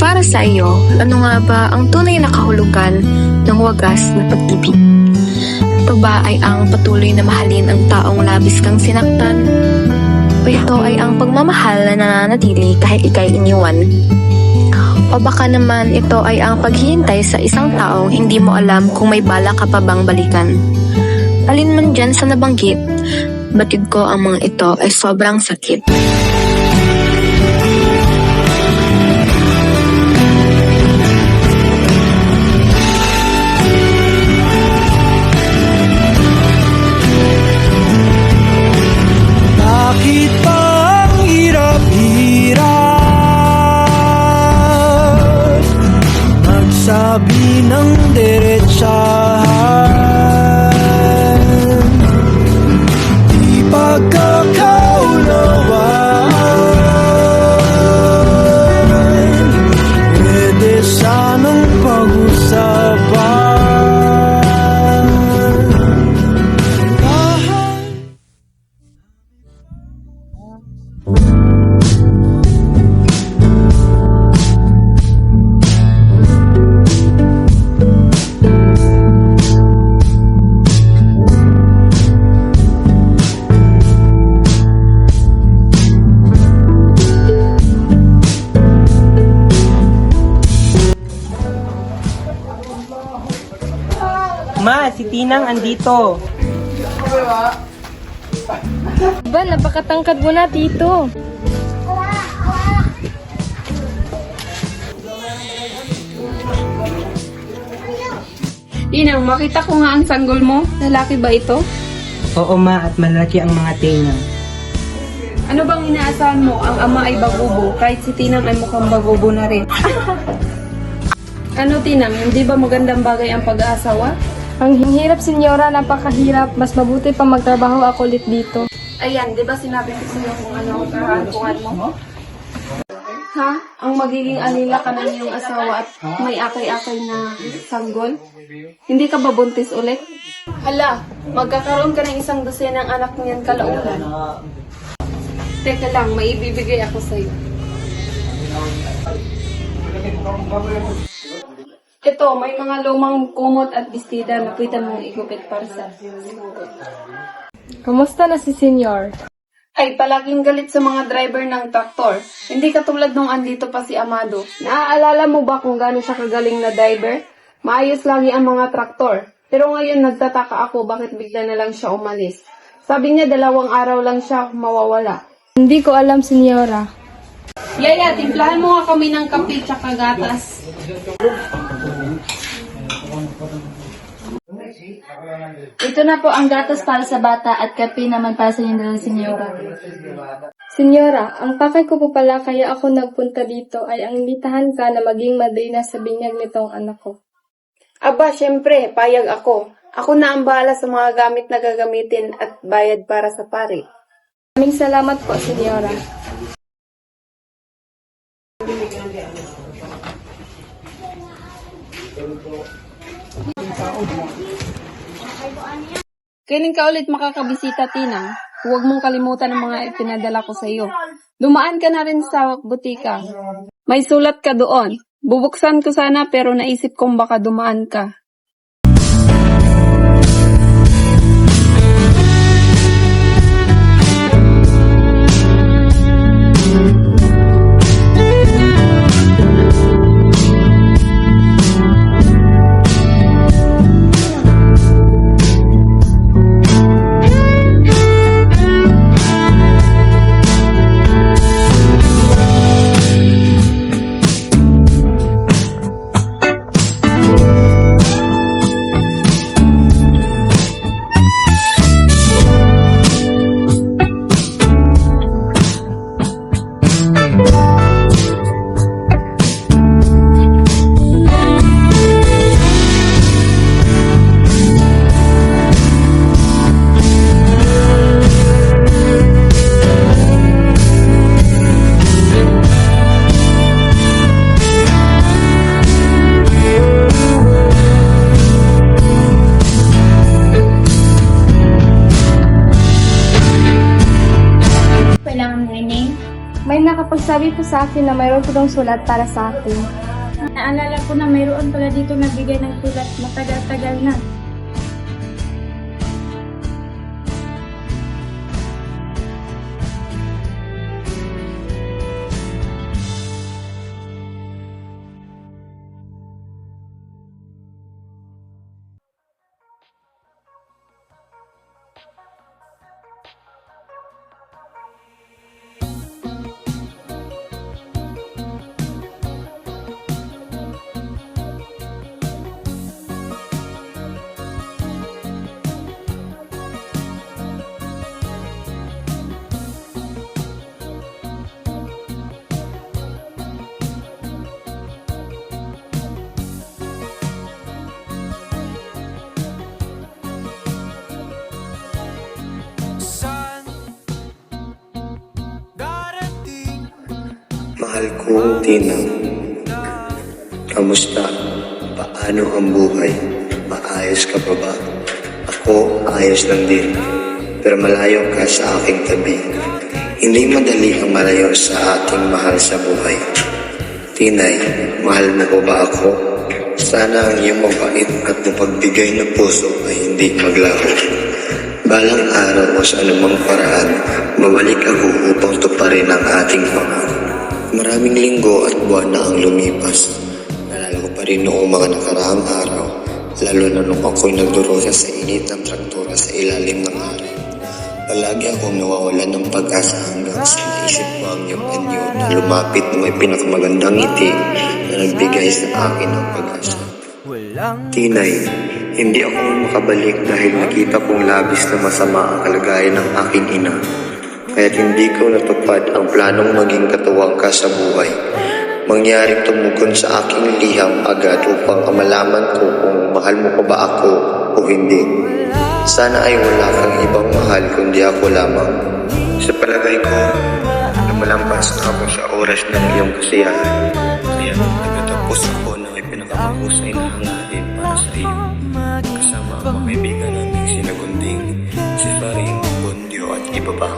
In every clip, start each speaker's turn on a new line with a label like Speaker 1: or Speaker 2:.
Speaker 1: Para sa iyo, ano nga ba ang tunay na kahulugan ng wagas na pag-ibig? Ito ba ay ang patuloy na mahalin ang taong labis kang sinaktan? O ito ay ang pagmamahal na nananatili kahit ika'y iniwan? O baka naman ito ay ang paghihintay sa isang taong hindi mo alam kung may balak ka pa bang balikan? Alin man dyan sa nabanggit, batid ko ang mga ito ay sobrang sakit.
Speaker 2: Bakit ba ang hirap-hirap magsabi ng diretsahan? Di pagkakaunawaan, pwede sanang pag-usapan.
Speaker 3: Ma, si Tinang andito.
Speaker 4: Ba, napakatangkad mo na, Tito.
Speaker 5: Tinang, makita ko nga ang sanggol mo. Lalaki ba ito?
Speaker 3: Oo ma, at malaki ang mga Tinang.
Speaker 5: Ano bang inaasahan mo? Ang ama ay bagubo, kahit si Tinang ay mukhang bagubo na rin. Ano Tinang, hindi ba magandang bagay ang pag-aasawa?
Speaker 4: Ang hirap, senyora, napakahirap. Mas mabuti pa magtrabaho ako ulit dito.
Speaker 5: Ayan, di ba sinabi ko sa'yo kung ano ang kahantungan mo? Ha? Ang magiging alila ka ng iyong asawa at may akay-akay na sanggol? Hindi ka ba buntis ulit? Hala, magkakaroon ka ng isang dosenang anak niyan kalaunan. Teka lang, may ibibigay ako sa'yo. Ito, may mga lumang kumot at bestida na pwede mong igupit para sa sinugod.
Speaker 4: Kamusta na si senyor?
Speaker 5: Ay, palaging galit sa mga driver ng traktor. Hindi katulad nung andito pa si Amado. Naaalala mo ba kung gaano siya kagaling na driver? Maayos lagi ang mga traktor. Pero ngayon nagtataka ako bakit bigla na lang siya umalis. Sabi niya 2 araw lang siya mawawala.
Speaker 4: Hindi ko alam, senyora.
Speaker 5: Yaya, timplahan mo nga kami ng kape tsaka gatas.
Speaker 6: Ito na po ang gatas para sa bata at kape naman para sa inyong dalawang senyora.
Speaker 4: Senyora, ang pakay ko po pala kaya ako nagpunta dito ay ang imbitahan ka na maging madrina sa binyag nitong anak ko.
Speaker 5: Aba, syempre, payag ako. Ako na ang bahala sa mga gamit na gagamitin at bayad para sa pari.
Speaker 4: Maraming salamat po, senyora.
Speaker 5: Kailan ka ulit makakabisita, Tinang? Huwag mong kalimutan ang mga ipinadala ko sa iyo. Dumaan ka na rin sa butika. May sulat ka doon. Bubuksan ko sana pero naisip kong baka dumaan ka.
Speaker 4: ko sa akin na mayroon ko daw sulat para sa akin.
Speaker 6: Naalala ko na mayroon pala dito nagbigay ng sulat matagal-tagal na.
Speaker 2: Saan darating?
Speaker 7: Mahal kong Tinang, kamusta? Paano ang buhay? Maayos ka pa ba? Ako, ayos lang din. Pero malayo ka sa aking tabi. Hindi madali ang malayo sa ating mahal sa buhay. Tinay, mahal mo ko ba ako? Sana ang iyong mabait at mapagbigay na puso ay hindi maglaho. Balang araw o sa anumang paraan, babalik ako upang tuparin ang ating pangako. Maraming linggo at buwan na ang lumipas. Nalala ko pa rin noong mga nakaraang araw, lalo na nung ako'y nagdurusa sa init ng traktura sa ilalim ng araw. Palagi akong nawawalan ng pag-asa hanggang sa naisip ko ang iyong anyo na lumapit na may pinakamagandang ngiti na nagbigay sa akin ng pag-asa. Tinay, hindi ako makabalik dahil nakita kong labis na masama ang kalagayan ng aking ina. Kaya't hindi ko natupad ang planong maging katuwang ka sa buhay. Mangyaring tumugon sa aking liham agad upang malaman ko kung mahal mo pa ba ako o hindi. Sana ay wala kang ibang mahal kundi ako lamang. Sa palagay ko, lumalampas na ako sa oras ng iyong kasiyahan. Kaya nagtatapos ako ng ipinakamahusay na hangarin para sa iyo. Kasama ang mga kaibigan naming sinagunding, si Faring, Bondio at iba pa.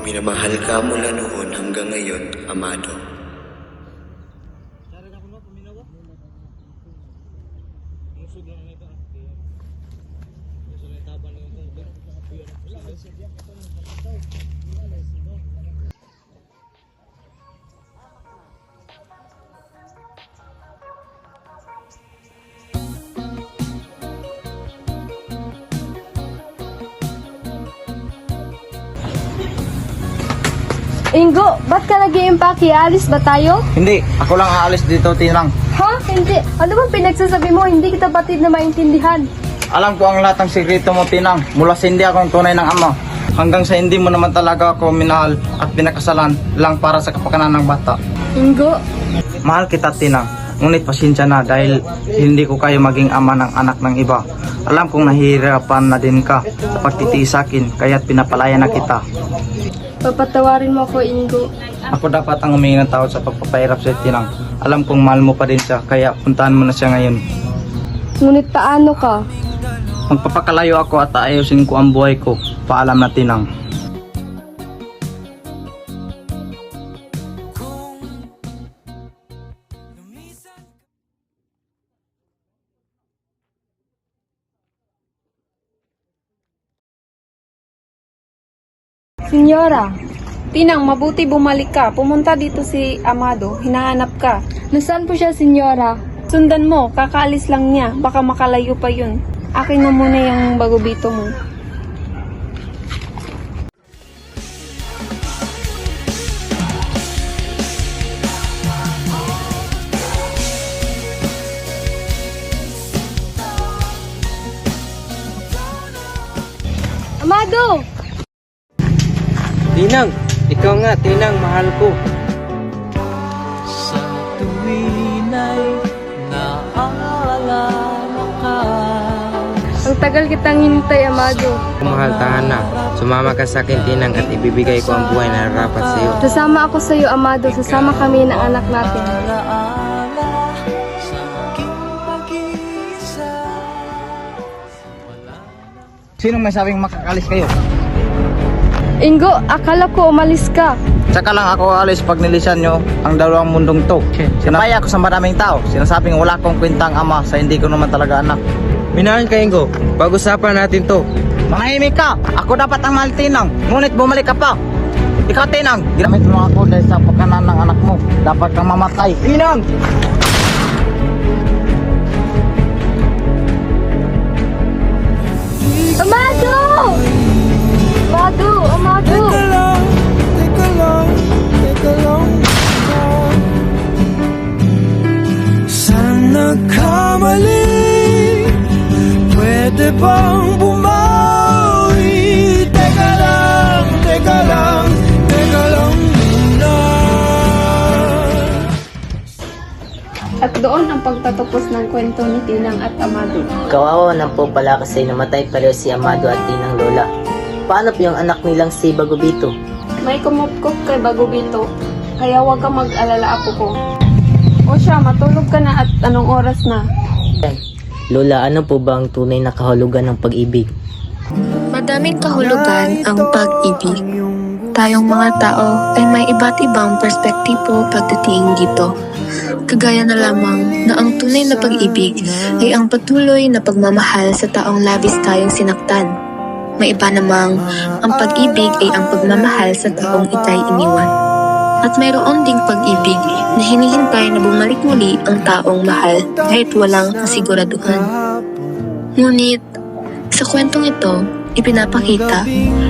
Speaker 7: Minamahal ka mula noon hanggang ngayon, Amado.
Speaker 4: Ingo, ba't ka nag-i-impake? Alis ba tayo?
Speaker 3: Hindi, ako lang aalis dito, Tinang.
Speaker 4: Ha? Hindi. Ano bang pinagsasabi mo? Hindi kita batid na maintindihan.
Speaker 3: Alam ko ang lahat ng sikreto mo, Tinang. Mula sa hindi akong tunay ng ama. Hanggang sa hindi mo naman talaga ako minahal at pinakasalan lang para sa kapakanan ng bata.
Speaker 4: Ingo,
Speaker 3: Mahal kita, Tinang. Ngunit pasensya na dahil hindi ko kayo maging ama ng anak ng iba. Alam kong nahihirapan na din ka sa pagtitiis sa akin, kaya't pinapalaya na kita.
Speaker 4: papatawarin mo ako, Ingo.
Speaker 3: Ako dapat ang humingi ng tawad sa pagpapahirap sa Tinang. Alam kong mahal mo pa din siya, kaya puntahan mo na siya ngayon.
Speaker 4: Ngunit paano ka?
Speaker 3: Magpapakalayo ako at ayusin ko ang buhay ko. Paalam na, Tinang.
Speaker 4: Senyora,
Speaker 5: Tinang, mabuti bumalik ka. Pumunta dito si Amado. Hinahanap ka.
Speaker 4: nasaan po siya, Senyora?
Speaker 5: Sundan mo, kakaalis lang niya. Baka makalayo pa yun. Akin na muna yung bagubito mo.
Speaker 4: Amado!
Speaker 3: Tinang, ikaw nga, Tinang, mahal ko.
Speaker 2: Sa tuwin ay naaalala ka.
Speaker 4: Ang tagal kitang hinintay, Amado.
Speaker 8: Mahal, tahan na. Sumama ka sa akin, Tinang, at ibibigay ko ang buhay na narapat sa iyo.
Speaker 4: Sasama ako sa iyo, Amado. Sasama kami ng anak natin.
Speaker 2: Alaala sa aking pag-iisa.
Speaker 3: Sinong may sabing makakalis kayo?
Speaker 4: Ingo, akala ko umalis ka.
Speaker 3: Tsaka lang ako alis pag nilisan nyo ang dalawang mundong to. Sinabaya ako sa maraming tao. Sinasabing wala akong kwentang ama sa hindi ko naman talaga anak.
Speaker 8: Minahan ka, Ingo. Pag-usapan natin to.
Speaker 3: Manahimik ka! Ako dapat ang mahal Tinang, ngunit bumalik ka pa! Ikaw Tinang, ginamit mo ako dahil sa pagkanan ng anak mo. Dapat kang mamatay. Tinang!
Speaker 5: Amado! Amado! Amado!
Speaker 2: Teka lang. Saan nagkamali? Pwede bang bumawi? Teka lang muna.
Speaker 5: At doon ang pagtatapos ng kwento ni Tinang at Amado.
Speaker 9: Kawawa na po pala kasi namatay pareho si Amado at Tinang Lola. Paano po yung anak nilang si Bagubito?
Speaker 5: May kumupkup kay Bagubito, kaya huwag kang mag-alala, apo ko. O siya, matulog ka na at anong oras na?
Speaker 9: Lola, ano po ba ang tunay na kahulugan ng pag-ibig?
Speaker 1: Madaming kahulugan ang pag-ibig. Tayong mga tao ay may iba't ibang perspektibo pagdating dito. Kagaya na lamang na ang tunay na pag-ibig ay ang patuloy na pagmamahal sa taong labis tayong sinaktan. May iba namang ang pag-ibig ay ang pagmamahal sa taong itay iniwan. At mayroon ding pag-ibig na hinihintay na bumalik muli ang taong mahal kahit walang kasiguraduhan. Ngunit, sa kwentong ito, ipinapakita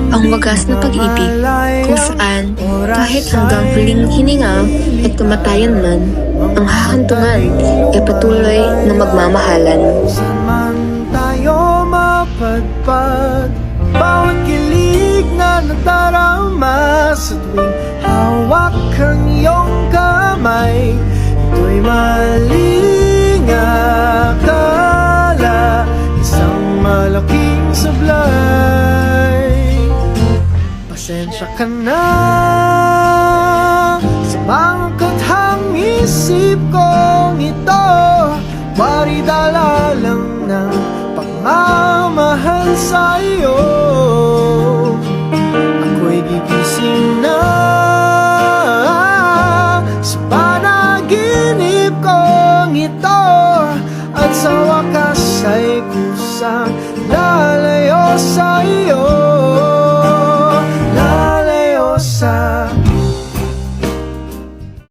Speaker 1: ang wagas na pag-ibig kung saan kahit hanggang huling hininga at kamatayan man, ang hahantungan ay patuloy na magmamahalan.
Speaker 2: Saan tayo mapadpad, bawat kilig na nadarama sa tuwing hawak ang iyong kamay. Ito'y maling akala, isang malaking sablay. Pasensya ka na sa mga kathang isip kong ito, bari dala lang ng pagmamahal sa iyo. Ako'y gigising na sa panaginip kong ito, at sa wakas ay kusang lalayo sa iyo, lalayo sa